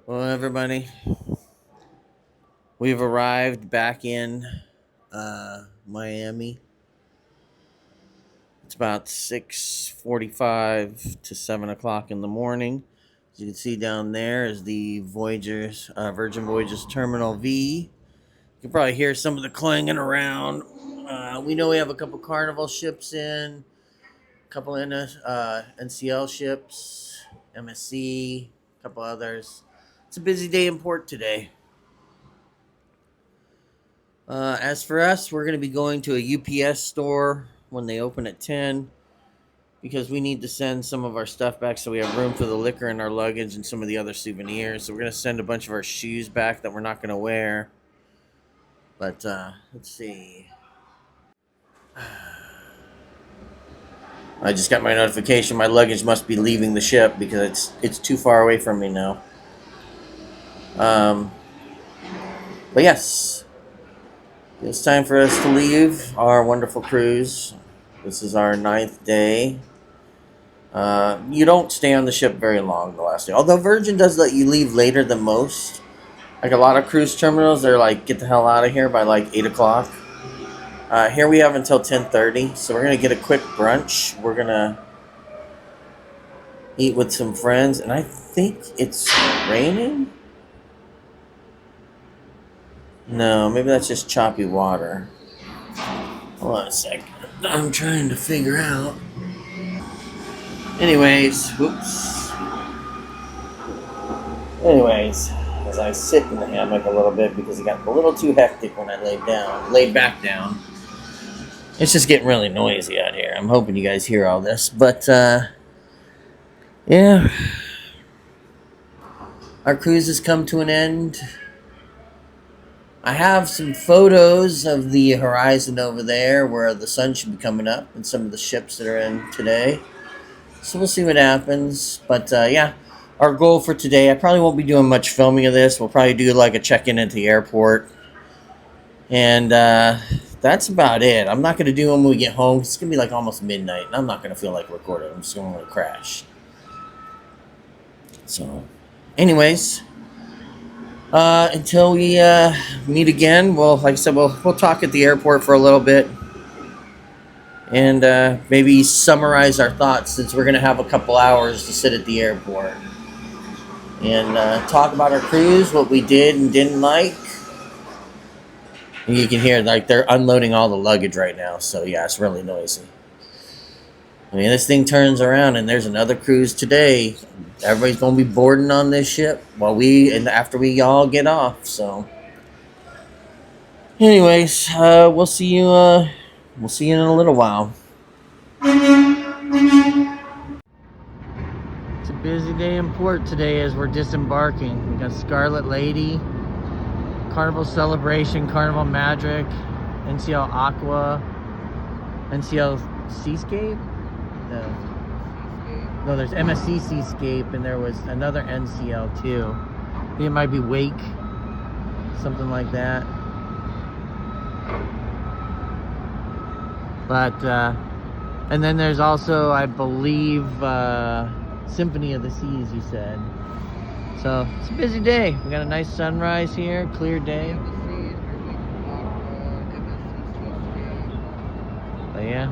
Well, everybody, we've arrived back in Miami. It's about 6:45 to 7 o'clock in the morning. As you can see down there is the Voyagers, Virgin Voyages Terminal V. You can probably hear some of the clanging around. We know we have a couple Carnival ships in, a couple NCL ships, MSC, a couple others. It's a busy day in port today. As for us, we're going to be going to a UPS store when they open at 10 because we need to send some of our stuff back so we have room for the liquor and our luggage and some of the other souvenirs. So we're going to send a bunch of our shoes back that we're not going to wear. But let's see. I just got my notification. My luggage must be leaving the ship because it's too far away from me now. But yes, it's time for us to leave our wonderful cruise. This is our 9th day. You don't stay on the ship very long the last day. Although Virgin does let you leave later than most. Like a lot of cruise terminals, they're like, get the hell out of here by like 8 o'clock. Here we have until 10:30. So we're going to get a quick brunch. We're going to eat with some friends. And I think it's raining? No, maybe that's just choppy water. Hold on a second. I'm trying to figure out. Anyways, as I sit in the hammock a little bit because it got a little too hectic when I laid back down. It's just getting really noisy out here. I'm hoping you guys hear all this, but yeah, our cruise has come to an end. I have some photos of the horizon over there where the sun should be coming up and some of the ships that are in today. So we'll see what happens. But yeah, our goal for today, I probably won't be doing much filming of this. We'll probably do like a check-in at the airport. And that's about it. I'm not going to do them when we get home. It's going to be like almost midnight. And I'm not going to feel like recording. I'm just going to crash. So, anyways, until we meet again, well, like I said, we'll talk at the airport for a little bit. And maybe summarize our thoughts since we're going to have a couple hours to sit at the airport. And talk about our cruise, what we did and didn't like. And you can hear, like, they're unloading all the luggage right now. So, yeah, it's really noisy. I mean, this thing turns around and there's another cruise today. Everybody's going to be boarding on this ship after we all get off. So, anyways, we'll see you in a little while. It's a busy day in port today as we're disembarking. We got Scarlet Lady, Carnival Celebration, Carnival Magic, NCL Aqua, NCL Seascape? No, there's MSC Seascape, and there was another NCL too. I think it might be Wake, something like that. But, and then there's also, I believe, Symphony of the Seas, you said. So, it's a busy day. We got a nice sunrise here, clear day. But yeah.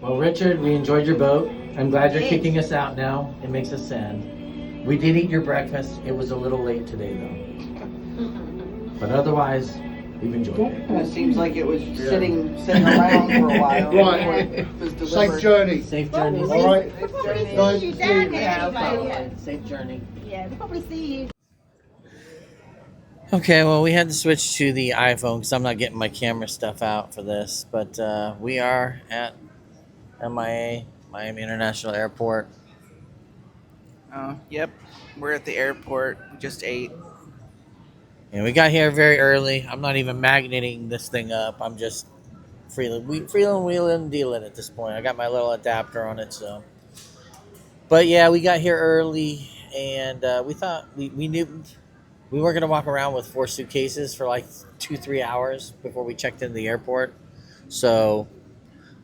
Well, Richard, we enjoyed your boat. I'm glad you're kicking us out now. It makes us sad. We did eat your breakfast. It was a little late today, though. But otherwise, we've enjoyed it. It seems like it was sitting around for a while. Right. Safe journey. Safe journey. All right. Nice to see you. Yeah, safe journey. Yeah, we'll probably see you. Okay, well, we had to switch to the iPhone because I'm not getting my camera stuff out for this. But we are at MIA, Miami International Airport. Yep. We're at the airport. We just ate. And we got here very early. I'm not even magneting this thing up. I'm just freeling, wheeling, dealing at this point. I got my little adapter on it, so. But yeah, we got here early, and we thought we knew we weren't going to walk around with 4 suitcases for like 2-3 hours before we checked into the airport. So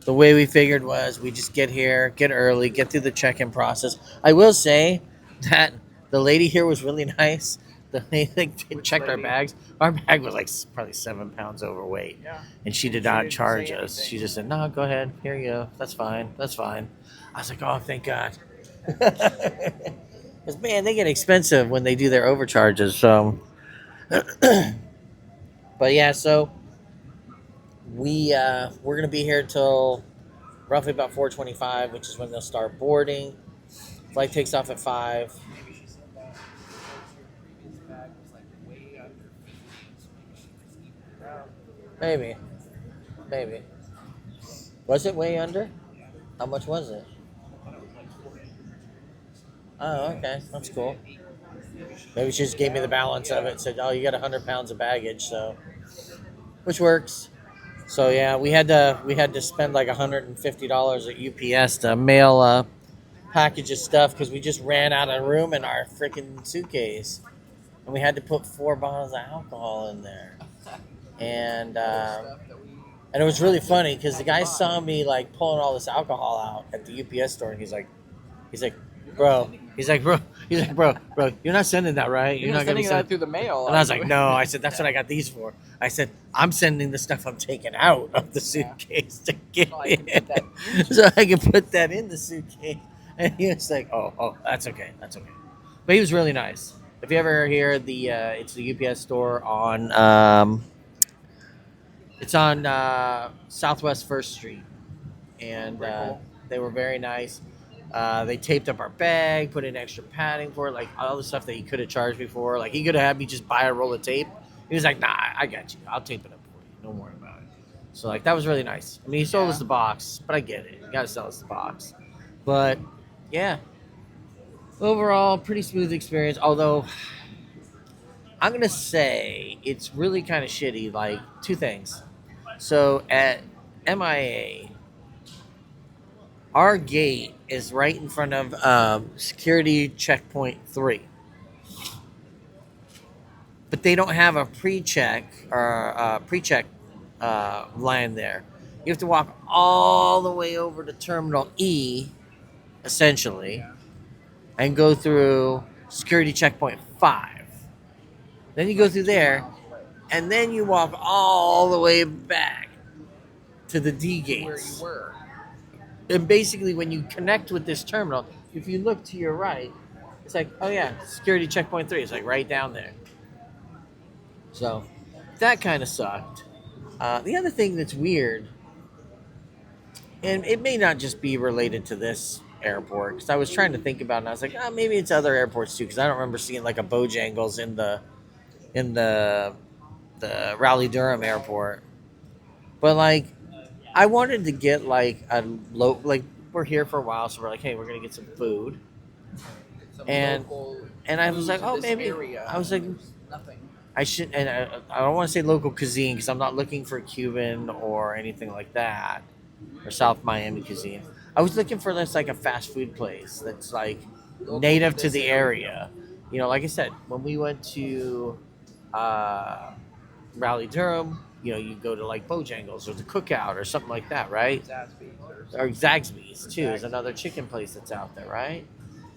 the way we figured was we just get here, get early, get through the check-in process. I will say that The lady here was really nice. The lady Which checked our lady? bags. Our bag was like probably 7 pounds overweight, Yeah. and she did She not didn't charge say us. anything. She just said, "No, go ahead. Here you go. That's fine. That's fine." I was like, "Oh, thank God." Because man, they get expensive when they do their overcharges. So, but yeah, so we're gonna be here till roughly about 4:25, which is when they'll start boarding. Flight takes off at 5. Maybe she said that because your previous bag was like way under 50, so maybe she just evened it out. Maybe, maybe. Was it way under? Yeah. How much was it? I thought it was like 40. Oh, okay, that's cool. Maybe she Maybe she just gave me the balance of it. Said, "Oh, you got 100 pounds of baggage," so which works. So yeah, we had to spend like $150 at UPS to mail a package of stuff because we just ran out of room in our freaking suitcase, and we had to put 4 bottles of alcohol in there. And stuff that we and it was really funny because the guy saw me like pulling all this alcohol out at the UPS store, and he's like, bro, bro, you're not sending that, right? You're You're not gonna be sending that sending. through the mail. And I was like, no. I said, that's what I got these for. I said, I'm sending the stuff I'm taking out of the suitcase to get So I can put that in. So I can put that in the suitcase. And he was like, oh, that's okay. That's okay. But he was really nice. If you ever hear it's the UPS store it's on Southwest First Street. And Very cool. they were very nice. They taped up our bag, put in extra padding for it, like all the stuff that he could have charged me for. Like he could have had me just buy a roll of tape. He was like, "Nah, I got you. I'll tape it up for you. Don't worry about it." So like that was really nice. I mean, he sold us the box, but I get it. You got to sell us the box. But yeah, overall, pretty smooth experience. Although I'm gonna say it's really kind of shitty. Like two things. So at MIA, our gate is right in front of security checkpoint 3, but they don't have a pre-check or pre-check line there. You have to walk all the way over to Terminal E, essentially, and go through security checkpoint 5. Then you go through there, and then you walk all the way back to the D Where gates. you were. And basically, when you connect with this terminal, if you look to your right, it's like, oh yeah, security checkpoint 3. It's like right down there. So that kind of sucked. The other thing that's weird, and it may not just be related to this airport, because I was trying to think about it, and I was like, oh, maybe it's other airports too, because I don't remember seeing like a Bojangles in the Raleigh Durham airport. But like, I wanted to get like like we're here for a while, so we're like, hey, we're gonna get some food, Some and local I was food like, to oh, this maybe area. I was like, There's nothing. I should, and I don't want to say local cuisine because I'm not looking for Cuban or anything like that, or South Miami cuisine. I was looking for this like a fast food place that's like Local native to this the area. You know, like I said, when we went to uh, Raleigh Durham, you know, you go to like Bojangles or the Cookout or something like that, right? Zaxby's Or Zaxby's too is another chicken place that's out there, right?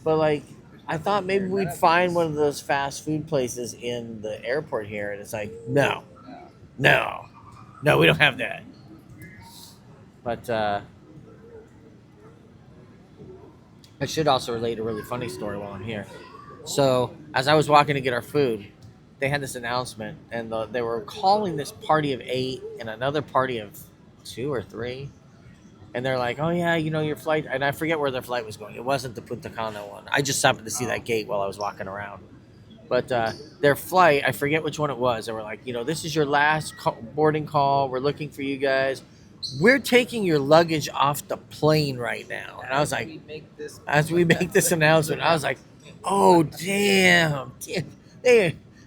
But like, I thought maybe we'd find one of those fast food places in the airport here, and it's like, no, we don't have that. But I should also relate a really funny story while I'm here. So as I was walking to get our food, they had this announcement, and they were calling this party of 8 and another party of 2 or 3. And they're like, oh, yeah, you know, your flight. And I forget where their flight was going. It wasn't the Punta Cana one. I just happened to see that gate while I was walking around. But their flight, I forget which one it was. They were like, you know, this is your last boarding call. We're looking for you guys. We're taking your luggage off the plane right now. And I was like, as we make this announcement, I was like, oh, damn.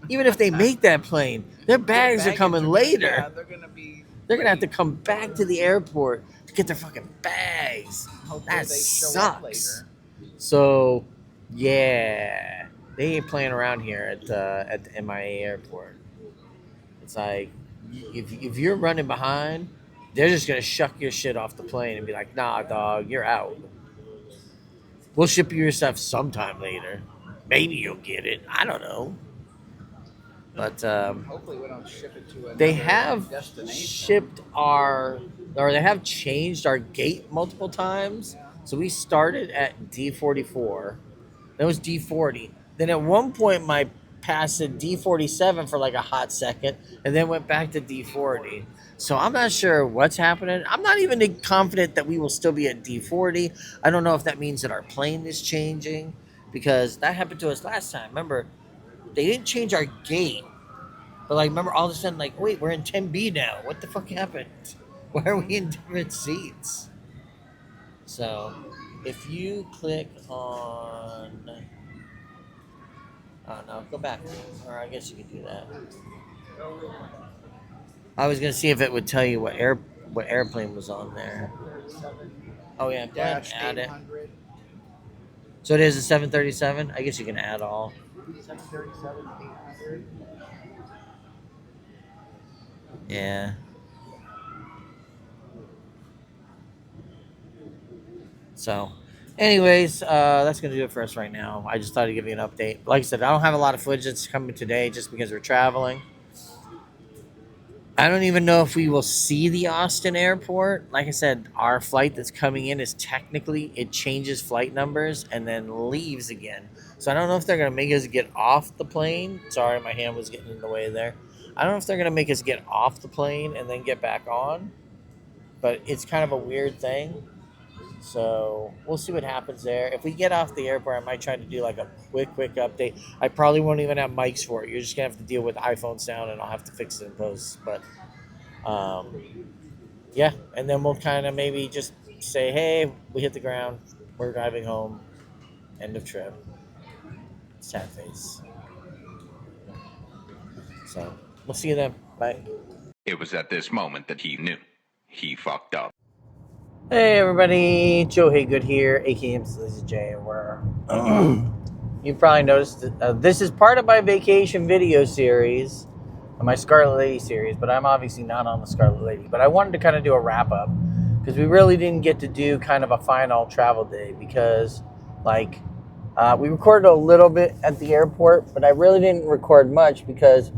Even if they make that plane, their bags are coming later. Yeah, they're gonna be. They're going to have to come back to the airport to get their fucking bags. That sucks. So, yeah, they ain't playing around here at the MIA airport. It's like, if you're running behind, they're just going to shuck your shit off the plane and be like, nah, dog, you're out. We'll ship you your stuff sometime later. maybe you'll get it. I don't know. But Hopefully, we don't ship it to they another have destination. shipped they have changed our gate multiple times. So we started at D44. That was D40. Then at one point, my pass said D47 for like a hot second, and then went back to D40. So I'm not sure what's happening. I'm not even confident that we will still be at D40. I don't know if that means that our plane is changing, because that happened to us last time. Remember, they didn't change our gate, but like, remember, all of a sudden, like, wait, we're in 10B now. What the fuck happened? Why are we in different seats? So, if you click on, oh no, go back, or I guess you could do that. I was gonna see if it would tell you what airplane was on there. Oh yeah, go ahead and add it. So it is a 737. I guess you can add all. 737, 800. Yeah. So, anyways, that's going to do it for us right now. I just thought I'd give you an update. Like I said, I don't have a lot of footage that's coming today just because we're traveling. I don't even know if we will see the Austin airport. Like I said, our flight that's coming in is technically, it changes flight numbers and then leaves again. So I don't know if they're going to make us get off the plane. Sorry, my hand was getting in the way there. I don't know if they're going to make us get off the plane and then get back on. But it's kind of a weird thing. So we'll see what happens there. If we get off the airport, I might try to do like a quick update. I probably won't even have mics for it. You're just going to have to deal with iPhone sound, and I'll have to fix it in post. But yeah, and then we'll kind of maybe just say, hey, we hit the ground. We're driving home. End of trip. Sad face. So we'll see you then. Bye. It was at this moment that he knew. He fucked up. Hey everybody, Joe Haygood here, aka This is Jay, and we're you probably noticed that, this is part of my vacation video series, my Scarlet Lady series, but I'm obviously not on the Scarlet Lady. But I wanted to kind of do a wrap up because we really didn't get to do kind of a final travel day because, like, we recorded a little bit at the airport, but I really didn't record much because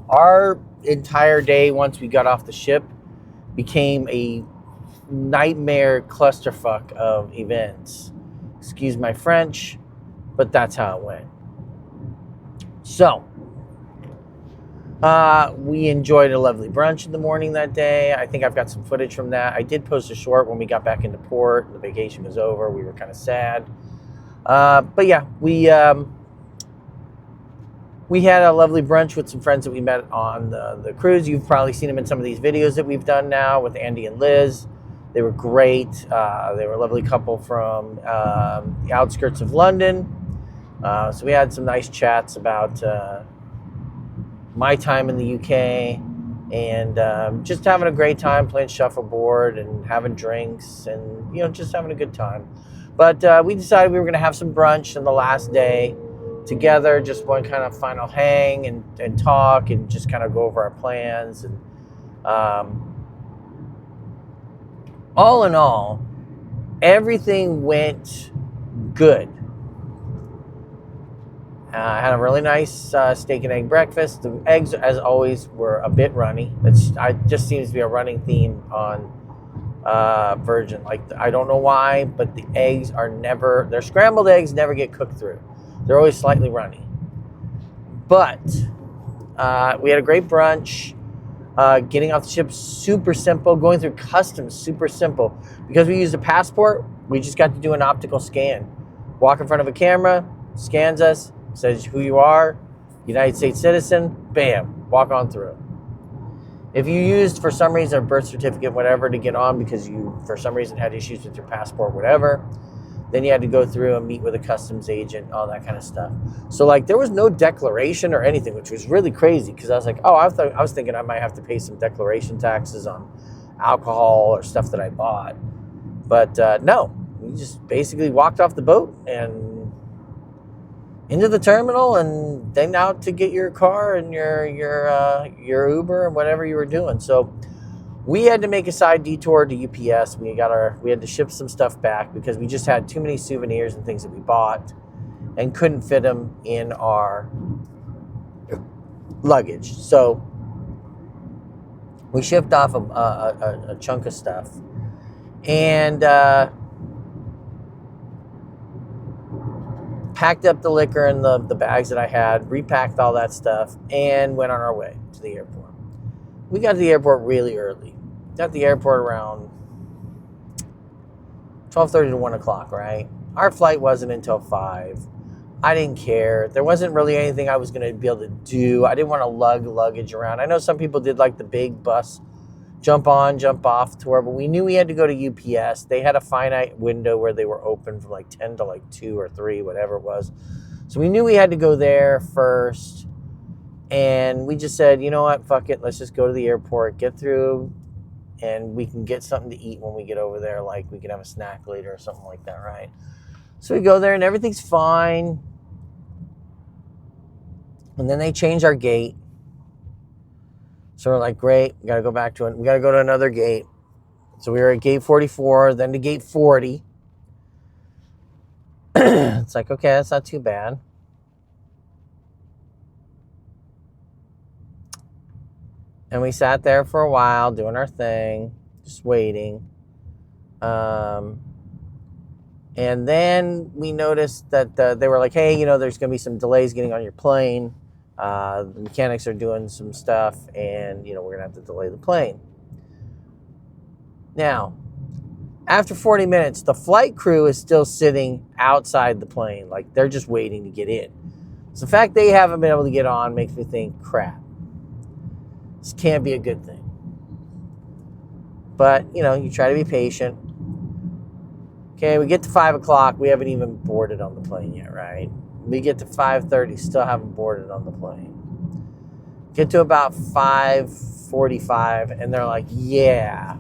our entire day once we got off the ship became a nightmare clusterfuck of events. Excuse my French, but that's how it went. So, we enjoyed a lovely brunch in the morning that day. I think I've got some footage from that. I did post a short when we got back into port. The vacation was over. We were kind of sad. But yeah, we had a lovely brunch with some friends that we met on the cruise. You've probably seen them in some of these videos that we've done now with Andy and Liz. They were great. They were a lovely couple from the outskirts of London. So we had some nice chats about my time in the UK and just having a great time playing shuffleboard and having drinks and, just having a good time. But we decided we were going to have some brunch on the last day together, just one kind of final hang and talk and just kind of go over our plans. And all in all, everything went good. I had a really nice steak and egg breakfast. The eggs, as always, were a bit runny. It just seems to be a running theme on Virgin. Like, I don't know why, but the eggs their scrambled eggs never get cooked through. They're always slightly runny. But we had a great brunch. Getting off the ship, super simple. Going through customs, super simple. Because we used a passport, we just got to do an optical scan. Walk in front of a camera, scans us, says who you are, United States citizen, bam, walk on through. If you used, for some reason, a birth certificate, whatever, to get on because you, for some reason, had issues with your passport, whatever, then you had to go through and meet with a customs agent, all that kind of stuff. So, like, there was no declaration or anything, which was really crazy because I was like, I was thinking I might have to pay some declaration taxes on alcohol or stuff that I bought. But no, you just basically walked off the boat and into the terminal and then out to get your car and your Uber and whatever you were doing. So we had to make a side detour to UPS. We had to ship some stuff back because we just had too many souvenirs and things that we bought. and couldn't fit them in our luggage. So we shipped off a chunk of stuff, and packed up the liquor in the bags that I had, repacked all that stuff, and went on our way to the airport. We got to the airport really early. Got to the airport around 12:30 to 1 o'clock, right? Our flight wasn't until 5. I didn't care. There wasn't really anything I was going to be able to do. I didn't want to lug luggage around. I know some people did like the big bus, jump on, jump off tour, but we knew we had to go to UPS. They had a finite window where they were open from like 10 to like 2 or 3, whatever it was. So we knew we had to go there first. And we just said, you know what, fuck it. Let's just go to the airport, get through, and we can get something to eat when we get over there. Like we can have a snack later or something like that, right? So we go there and everything's fine. And then they change our gate. So we're like, great, we got to go back to it. We got to go to another gate. So we were at gate 44, then to gate 40. It's like, okay, that's not too bad. And we sat there for a while doing our thing, just waiting. And then we noticed that they were like, hey, there's going to be some delays getting on your plane. The mechanics are doing some stuff, and, we're going to have to delay the plane. Now, after 40 minutes, the flight crew is still sitting outside the plane. Like, they're just waiting to get in. So the fact they haven't been able to get on makes me think, crap. This can't be a good thing. But, you try to be patient. Okay, we get to 5 o'clock. We haven't even boarded on the plane yet, right? We get to 5:30, still haven't boarded on the plane. Get to about 5:45, and they're like, yeah,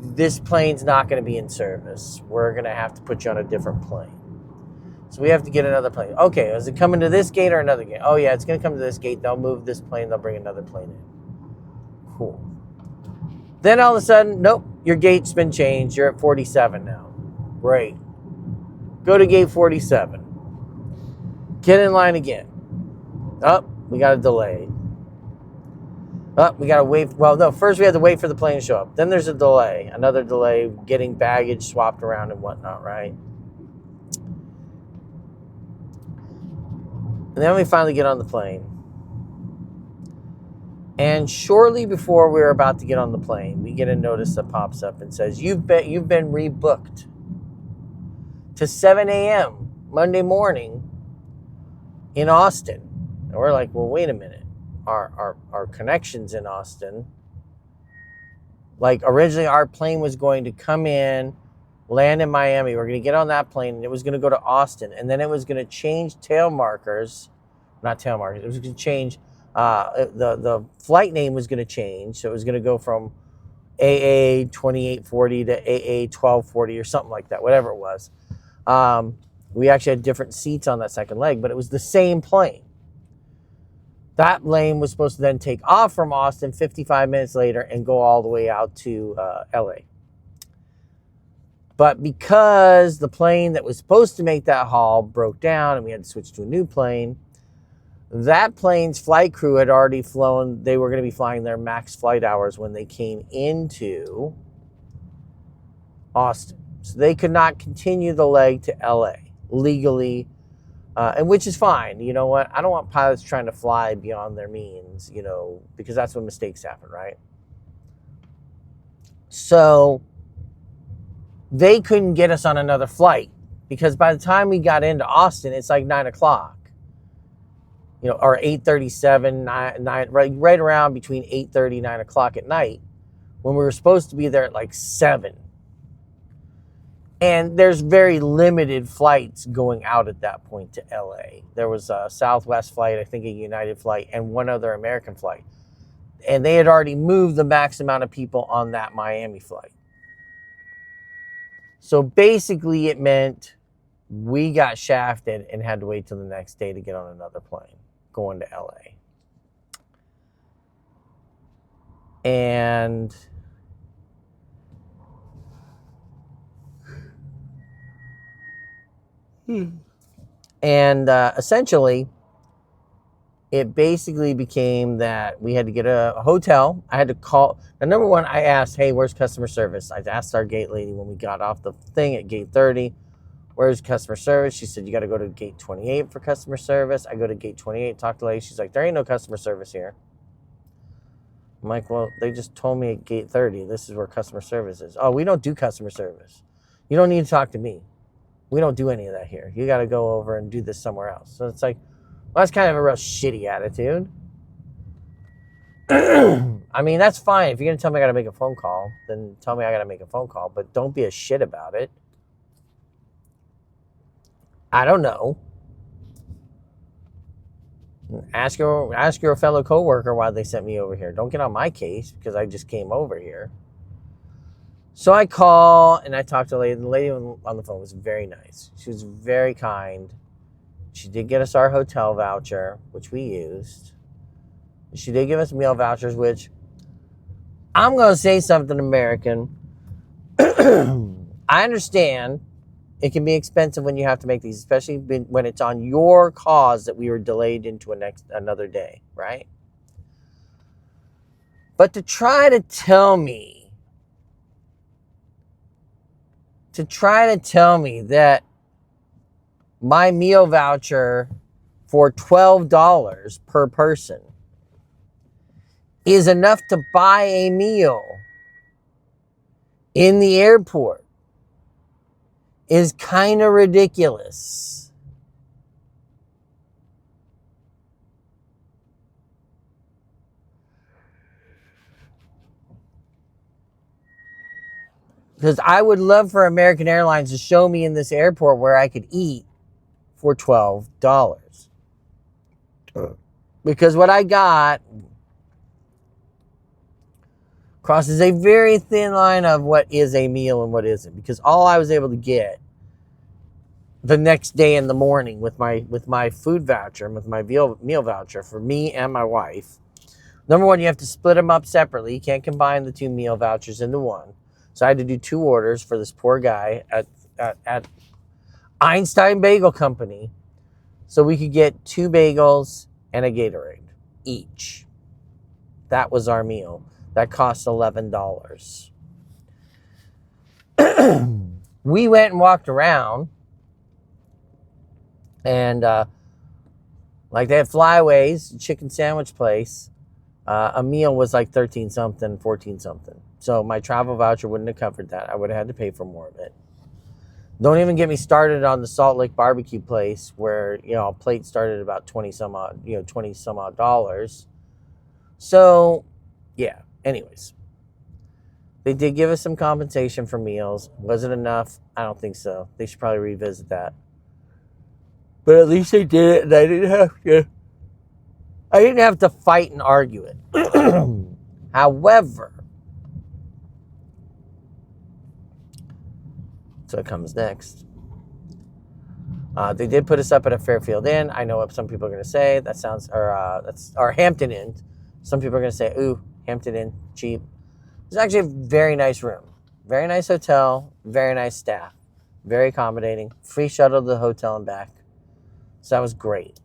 this plane's not going to be in service. We're going to have to put you on a different plane. So we have to get another plane. Okay, is it coming to this gate or another gate? Oh, yeah, it's going to come to this gate. They'll move this plane. They'll bring another plane in. Cool. Then all of a sudden, nope, your gate's been changed. You're at 47 now. Great. Go to gate 47. Get in line again. Oh, we got a delay. Oh, we got to wait. Well, no, first we had to wait for the plane to show up. Then there's a delay. Another delay, getting baggage swapped around and whatnot, right? And then we finally get on the plane. And shortly before we were about to get on the plane, we get a notice that pops up and says, you've been rebooked to 7 a.m. Monday morning in Austin. And we're like, well, wait a minute. Our connection's in Austin. Like, originally our plane was going to come in, land in Miami. We're going to get on that plane, and it was going to go to Austin. And then it was going to change tail markers. Not tail markers. It was going to change. The flight name was going to change. So it was going to go from AA 2840 to AA 1240 or something like that, whatever it was. We actually had different seats on that second leg, but it was the same plane. That plane was supposed to then take off from Austin 55 minutes later and go all the way out to LA. But because the plane that was supposed to make that haul broke down and we had to switch to a new plane, that plane's flight crew had already flown. They were going to be flying their max flight hours when they came into Austin. So they could not continue the leg to LA legally, and which is fine. You know what? I don't want pilots trying to fly beyond their means, because that's when mistakes happen, right? So they couldn't get us on another flight because by the time we got into Austin, it's like 9 o'clock. Or 8:37, 9, right around between 8:30, 9 o'clock at night, when we were supposed to be there at like 7. And there's very limited flights going out at that point to LA. There was a Southwest flight, I think a United flight, and one other American flight. And they had already moved the max amount of people on that Miami flight. So basically it meant we got shafted and had to wait till the next day to get on another plane going to LA. And And essentially, it basically became that we had to get a hotel. I had to call. Now, number one, I asked, hey, where's customer service? I asked our gate lady when we got off the thing at gate 30, where's customer service? She said, you got to go to gate 28 for customer service. I go to gate 28, talk to the lady. She's like, there ain't no customer service here. I'm like, well, they just told me at gate 30, this is where customer service is. Oh, we don't do customer service. You don't need to talk to me. We don't do any of that here. You got to go over and do this somewhere else. So it's like, well, that's kind of a real shitty attitude. I mean, that's fine. If you're going to tell me I got to make a phone call, then tell me I got to make a phone call. But don't be a shit about it. I don't know. Ask your fellow coworker why they sent me over here. Don't get on my case because I just came over here. So I call and I talk to the lady. The lady on the phone was very nice. She was very kind. She did get us our hotel voucher, which we used. She did give us meal vouchers, which I'm going to say something American. I understand it can be expensive when you have to make these, especially when it's on your cause that we were delayed into another day, right? But to try to tell me that my meal voucher for $12 per person is enough to buy a meal in the airport is kind of ridiculous. Because I would love for American Airlines to show me in this airport where I could eat for $12. Because what I got crosses a very thin line of what is a meal and what isn't. Because all I was able to get the next day in the morning with my food voucher and with my meal voucher for me and my wife. Number one, you have to split them up separately. You can't combine the two meal vouchers into one. So I had to do 2 orders for this poor guy at Einstein Bagel Company so we could get 2 bagels and a Gatorade each. That was our meal. That cost $11. We went and walked around and like they had Flyways, chicken sandwich place. A meal was like 13 something, 14 something. So my travel voucher wouldn't have covered that. I would have had to pay for more of it. Don't even get me started on the Salt Lake barbecue place where, a plate started at about 20 some odd dollars. So, yeah. Anyways, they did give us some compensation for meals. Was it enough? I don't think so. They should probably revisit that. But at least they did it, and I didn't have to fight and argue it. However, so it comes next. They did put us up at a Fairfield Inn. I know what some people are going to say. That's Hampton Inn. Some people are going to say, ooh, Hampton Inn, cheap. It's actually a very nice room. Very nice hotel. Very nice staff. Very accommodating. Free shuttle to the hotel and back. So that was great.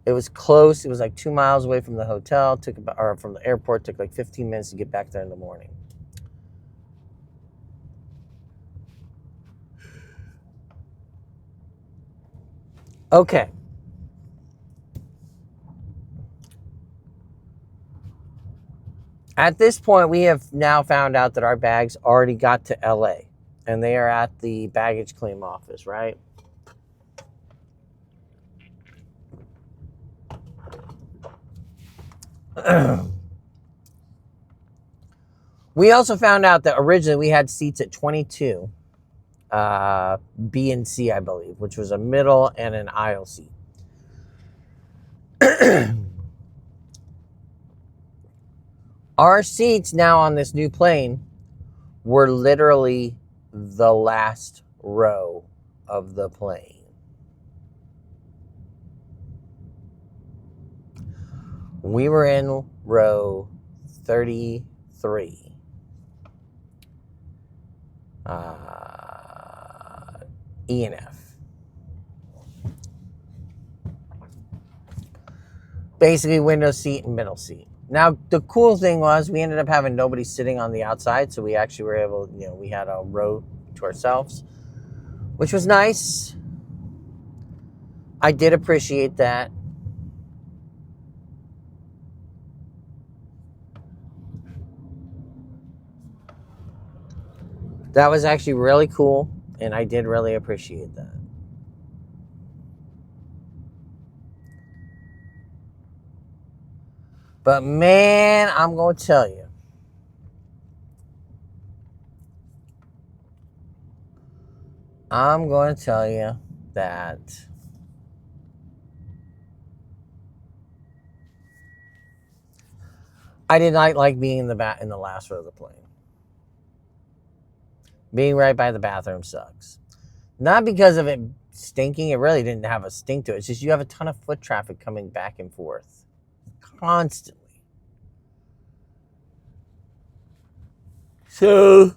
It was close. It was like 2 miles away from the hotel. From the airport. Took like 15 minutes to get back there in the morning. Okay. At this point, we have now found out that our bags already got to LA. And they are at the baggage claim office, right? We also found out that originally we had seats at 22, B and C, I believe, which was a middle and an aisle seat. Our seats now on this new plane were literally the last row of the plane. We were in row 33. E and F. basically window seat and middle seat. Now, the cool thing was we ended up having nobody sitting on the outside, so we actually were able, we had a row to ourselves, which was nice. I did appreciate that. That was actually really cool, and I did really appreciate that. But man, I'm going to tell you. That I did not like being in the last row of the plane. Being right by the bathroom sucks. Not because of it stinking. It really didn't have a stink to it. It's just you have a ton of foot traffic coming back and forth constantly. So,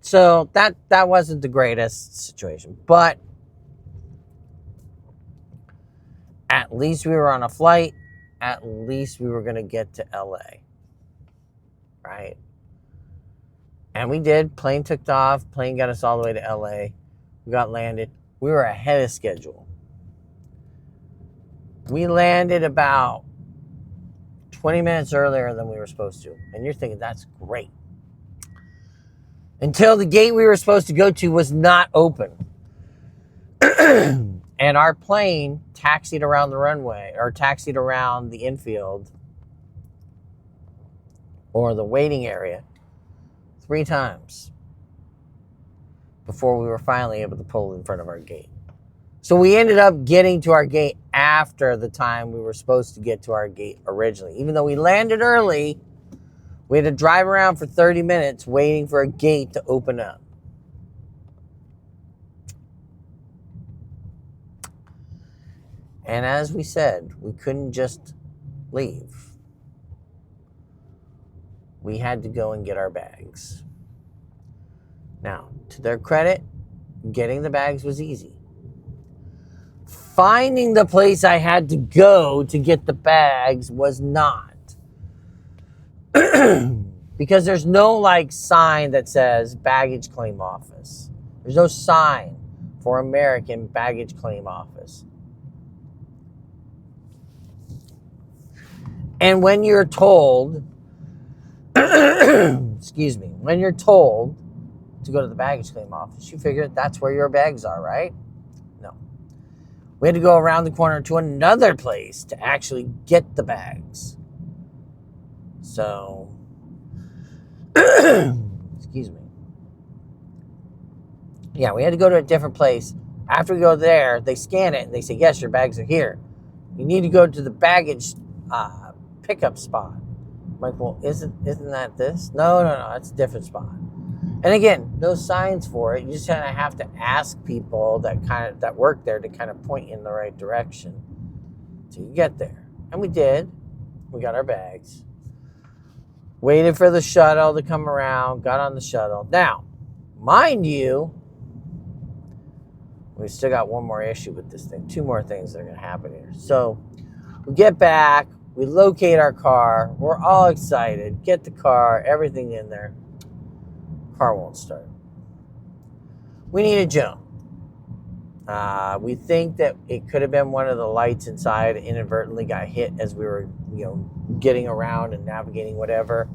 so that wasn't the greatest situation, but at least we were on a flight. At least we were going to get to LA, right? And we did. Plane took off. Plane got us all the way to LA. We got landed. We were ahead of schedule. We landed about 20 minutes earlier than we were supposed to. And you're thinking, that's great. Until the gate we were supposed to go to was not open. And our plane taxied around the runway, or taxied around the infield, or the waiting area, 3 times before we were finally able to pull in front of our gate. So we ended up getting to our gate after the time we were supposed to get to our gate originally. Even though we landed early, we had to drive around for 30 minutes waiting for a gate to open up. And as we said, we couldn't just leave. We had to go and get our bags. Now, to their credit, getting the bags was easy. Finding the place I had to go to get the bags was not. Because there's no sign that says baggage claim office. There's no sign for American baggage claim office. And when you're told, when you're told to go to the baggage claim office, you figure that's where your bags are, right? No. We had to go around the corner to another place to actually get the bags. So, excuse me. Yeah, we had to go to a different place. After we go there, they scan it and they say, yes, your bags are here. You need to go to the baggage pickup spot. I'm like, well, isn't that this? No, it's a different spot. And again, no signs for it. You just kind of have to ask people that work there to kind of point you in the right direction till you get there. And we did. We got our bags. Waited for the shuttle to come around. Got on the shuttle. Now, mind you, we still got one more issue with this thing. 2 more things that are going to happen here. So we get back. We locate our car. We're all excited. Get the car. Everything in there. Car won't start. We need a jump. We think that it could have been one of the lights inside inadvertently got hit as we were, getting around and navigating whatever.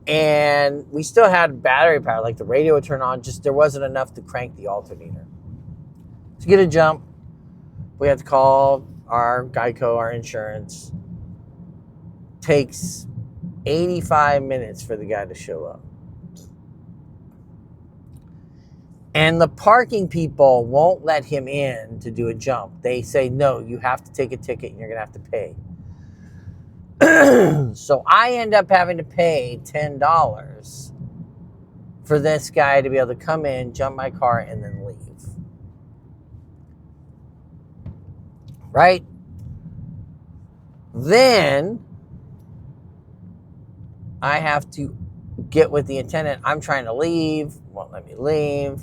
And we still had battery power, like the radio would turn on, just there wasn't enough to crank the alternator. To get a jump, we had to call our Geico, our insurance. Takes 85 minutes for the guy to show up. And the parking people won't let him in to do a jump. They say, no, you have to take a ticket and you're going to have to pay. So I end up having to pay $10 for this guy to be able to come in, jump my car, and then leave. Right? Then I have to get with the attendant. I'm trying to leave. Won't let me leave.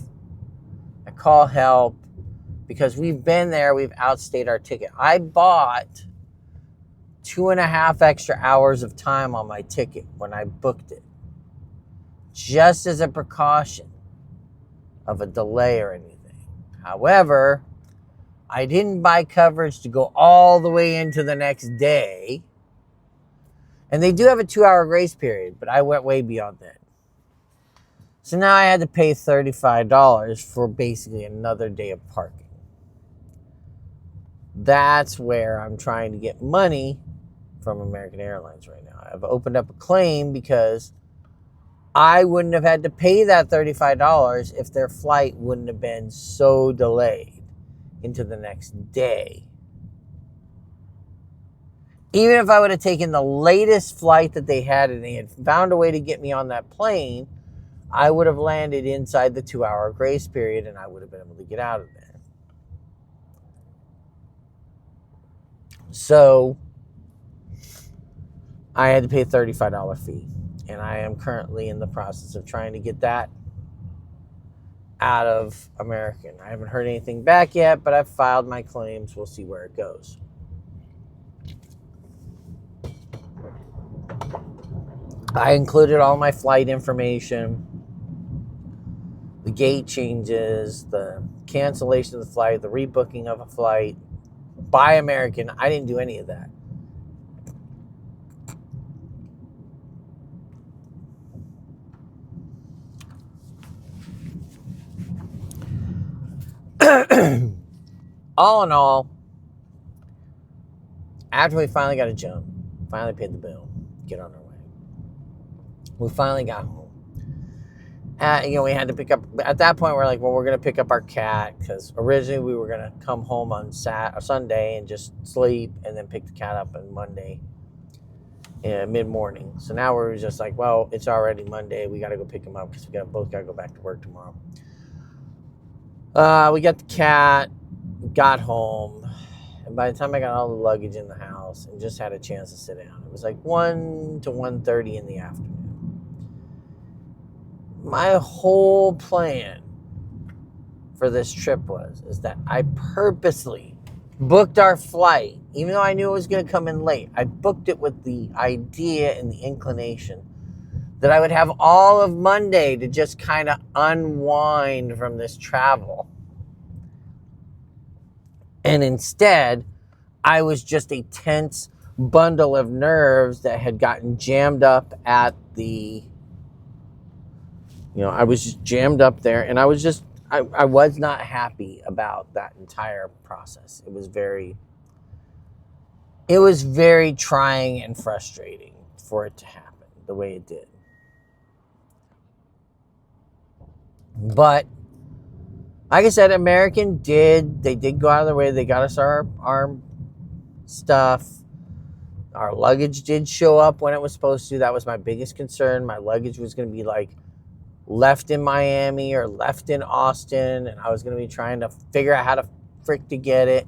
I call help. because we've been there, we've outstayed our ticket. I bought 2.5 extra hours of time on my ticket when I booked it, just as a precaution of a delay or anything. However, I didn't buy coverage to go all the way into the next day. And they do have a 2-hour grace period, but I went way beyond that. So now I had to pay $35 for basically another day of parking. That's where I'm trying to get money from American Airlines right now. I've opened up a claim because I wouldn't have had to pay that $35 if their flight wouldn't have been so delayed into the next day. Even if I would have taken the latest flight that they had and they had found a way to get me on that plane, I would have landed inside the 2-hour grace period and I would have been able to get out of there. So I had to pay a $35 fee. And I am currently in the process of trying to get that out of American. I haven't heard anything back yet, but I've filed my claims. We'll see where it goes. I included all my flight information, the gate changes, the cancellation of the flight, the rebooking of a flight by American. I didn't do any of that. All in all, after we finally got a jump, finally paid the bill, get on our way. We finally got home. We had to pick up, at that point, we're like, well, we're going to pick up our cat, because originally we were going to come home on Sunday and just sleep, and then pick the cat up on Monday, mid-morning. So now we're just like, well, it's already Monday. We got to go pick him up, because we both got to go back to work tomorrow. We got the cat, got home, and by the time I got all the luggage in the house and just had a chance to sit down, it was like 1 to 1:30 in the afternoon. My whole plan for this trip is that I purposely booked our flight, even though I knew it was going to come in late. I booked it with the idea and the inclination that I would have all of Monday to just kind of unwind from this travel. And instead, I was just a tense bundle of nerves that had gotten jammed up at the, I was just jammed up there, and I was not happy about that entire process. It was very trying and frustrating for it to happen the way it did. But like I said, American did go out of their way. They got us our stuff. Our luggage did show up when it was supposed to. That was my biggest concern. My luggage was going to be like left in Miami or left in Austin, and I was going to be trying to figure out how to frick to get it.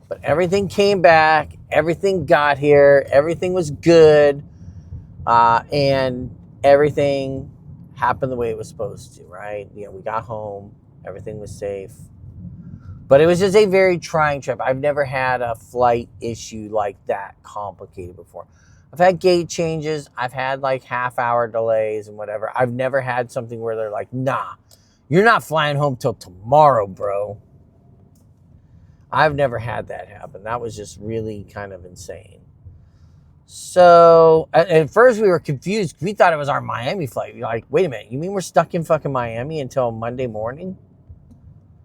But everything came back. Everything got here. Everything was good. And everything happened the way it was supposed to, right? We got home. Everything was safe. But it was just a very trying trip. I've never had a flight issue like that complicated before. I've had gate changes. I've had like half-hour delays and whatever. I've never had something where they're like, nah, you're not flying home till tomorrow, bro. I've never had that happen. That was just really kind of insane. So at first we were confused. We thought it was our Miami flight. We're like, wait a minute, you mean we're stuck in fucking Miami until Monday morning?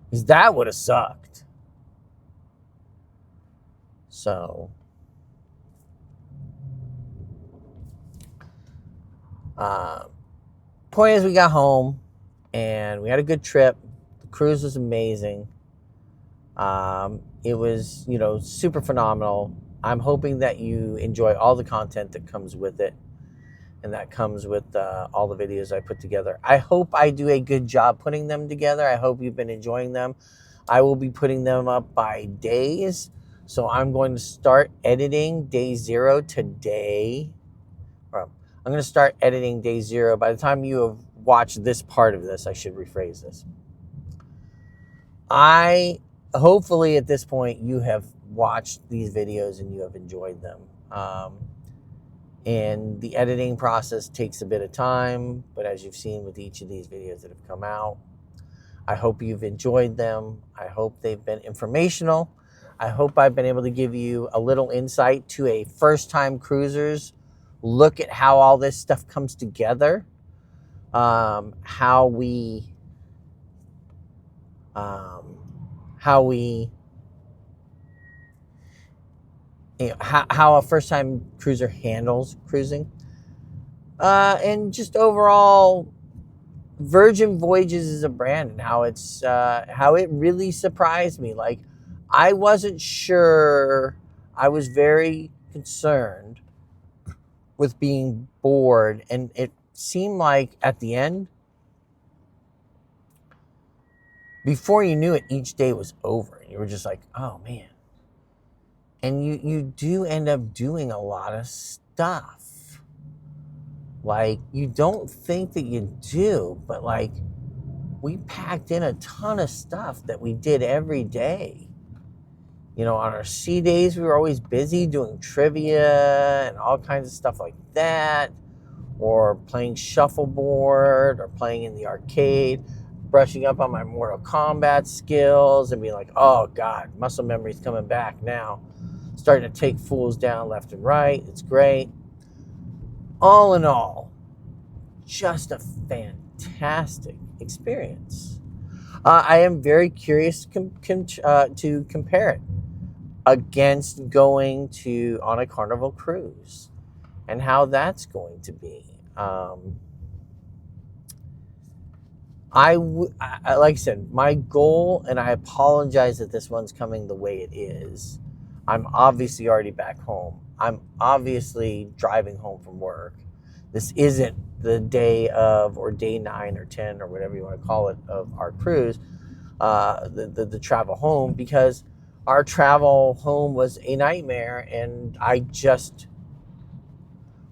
Because that would have sucked. So, point is, we got home and we had a good trip. The cruise was amazing. It was, super phenomenal. I'm hoping that you enjoy all the content that comes with it, and that comes with all the videos I put together. I hope I do a good job putting them together. I hope you've been enjoying them. I will be putting them up by days. So I'm going to start editing day 0 today. Or I'm going to start editing day 0. By the time you have watched this part of this, I should rephrase this. I hopefully at this point you have watched these videos and you have enjoyed them. And the editing process takes a bit of time, but as you've seen with each of these videos that have come out, I hope you've enjoyed them. I hope they've been informational. I hope I've been able to give you a little insight to a first-time cruiser's look at how all this stuff comes together, how we how a first-time cruiser handles cruising, and just overall Virgin Voyages is a brand, and how it really surprised me. Like, I wasn't sure. I was very concerned with being bored, and it seemed like at the end, before you knew it, each day was over, and you were just like, oh man. And you do end up doing a lot of stuff. Like, you don't think that you do, but like, we packed in a ton of stuff that we did every day. You know, on our sea days, we were always busy doing trivia and all kinds of stuff like that, or playing shuffleboard, or playing in the arcade, brushing up on my Mortal Kombat skills, and being like, oh God, muscle memory's coming back now. Starting to take fools down left and right. It's great. All in all, just a fantastic experience. I am very curious to compare it against going on a Carnival cruise and how that's going to be. Like I said, my goal, and I apologize that this one's coming the way it is. I'm obviously already back home. I'm obviously driving home from work. This isn't the day of, or day 9 or 10 or whatever you want to call it, of our cruise, the travel home, because our travel home was a nightmare, and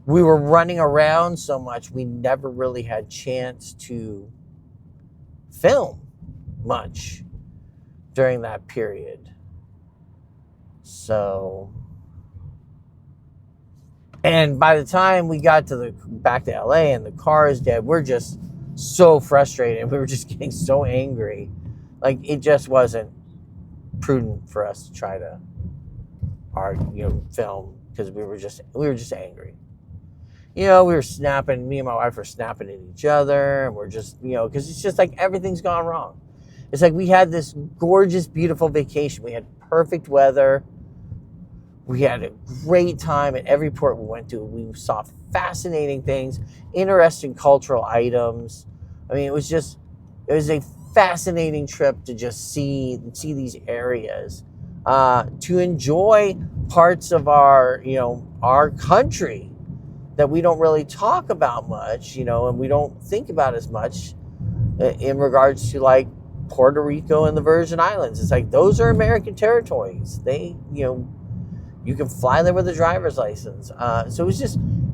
we were running around so much, we never really had chance to film much during that period. So, and by the time we got back to LA and the car is dead, we're just so frustrated. We were just getting so angry. Like, it just wasn't prudent for us to try to film, because we were just angry. We were snapping, me and my wife were snapping at each other, and we're just, because it's just like everything's gone wrong. It's like we had this gorgeous, beautiful vacation. We had perfect weather. We had a great time at every port we went to. We saw fascinating things, interesting cultural items. I mean, it was a fascinating trip to just see these areas, to enjoy parts of our country that we don't really talk about much, and we don't think about as much in regards to, like, Puerto Rico and the Virgin Islands. It's like, those are American territories. They, you can fly there with a driver's license. So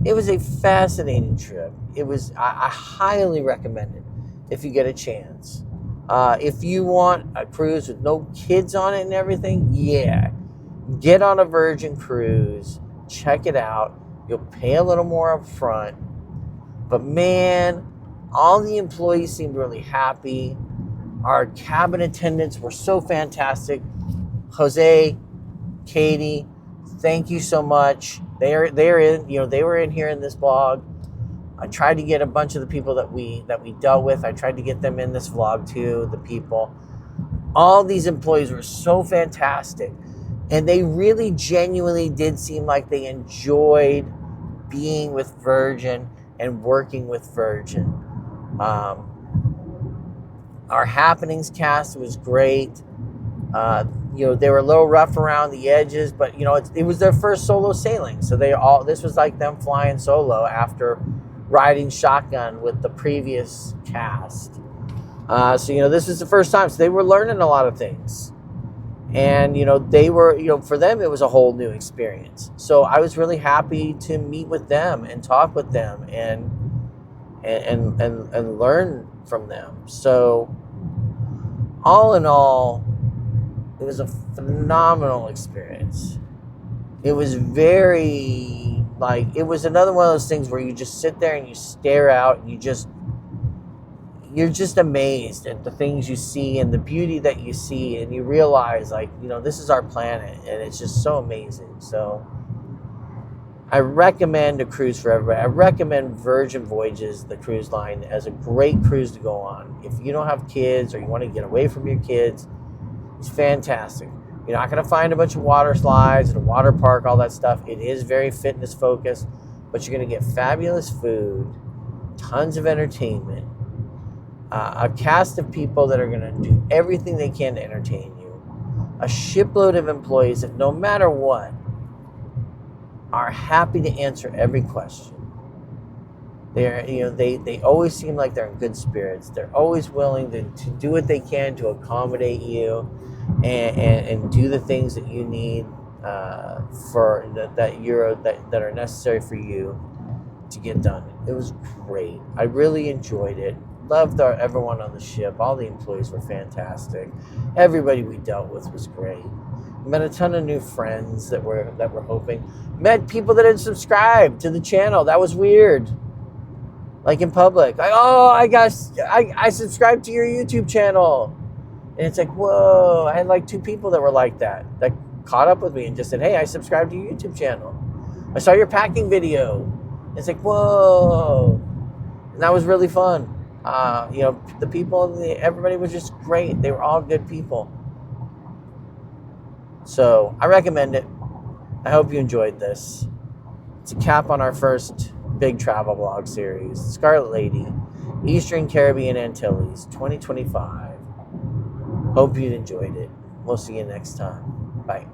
it was a fascinating trip. I highly recommend it if you get a chance. If you want a cruise with no kids on it and everything, yeah, get on a Virgin cruise, check it out. You'll pay a little more up front, but man, all the employees seemed really happy. Our cabin attendants were so fantastic. Jose, Katie, thank you so much. They were in here in this vlog. I tried to get a bunch of the people that we dealt with. I tried to get them in this vlog too. The people, all these employees were so fantastic, and they really genuinely did seem like they enjoyed being with Virgin and working with Virgin. Our happenings cast was great. They were a little rough around the edges, but it was their first solo sailing, so this was like them flying solo after riding shotgun with the previous cast. So this was the first time, so they were learning a lot of things, and they were, for them it was a whole new experience. So I was really happy to meet with them and talk with them and learn from them. So all in all, It was a phenomenal experience. It was very, like, it was another one of those things where you just sit there and you stare out and you're just amazed at the things you see and the beauty that you see, and you realize, like, this is our planet and it's just so amazing. So I recommend a cruise for everybody. I recommend Virgin Voyages, the cruise line, as a great cruise to go on. If you don't have kids or you want to get away from your kids, it's fantastic. You're not going to find a bunch of water slides and a water park, all that stuff. It is very fitness focused, but you're going to get fabulous food, tons of entertainment, a cast of people that are going to do everything they can to entertain you, a shipload of employees that no matter what are happy to answer every question. They always seem like they're in good spirits. They're always willing to do what they can to accommodate you and do the things that you need for that are necessary for you to get done. It was great. I really enjoyed it. Loved everyone on the ship. All the employees were fantastic. Everybody we dealt with was great. Met a ton of new friends that were hoping. Met people that had subscribed to the channel. That was weird. Like in public. Like, oh, I subscribed to your YouTube channel. And it's like, whoa. I had like 2 people that were like that caught up with me and just said, hey, I subscribed to your YouTube channel. I saw your packing video. And it's like, whoa. And that was really fun. The people, everybody was just great. They were all good people. So I recommend it. I hope you enjoyed this. It's a cap on our first big travel vlog series, Scarlet Lady, Eastern Caribbean Antilles, 2025. Hope you enjoyed it. We'll see you next time. Bye.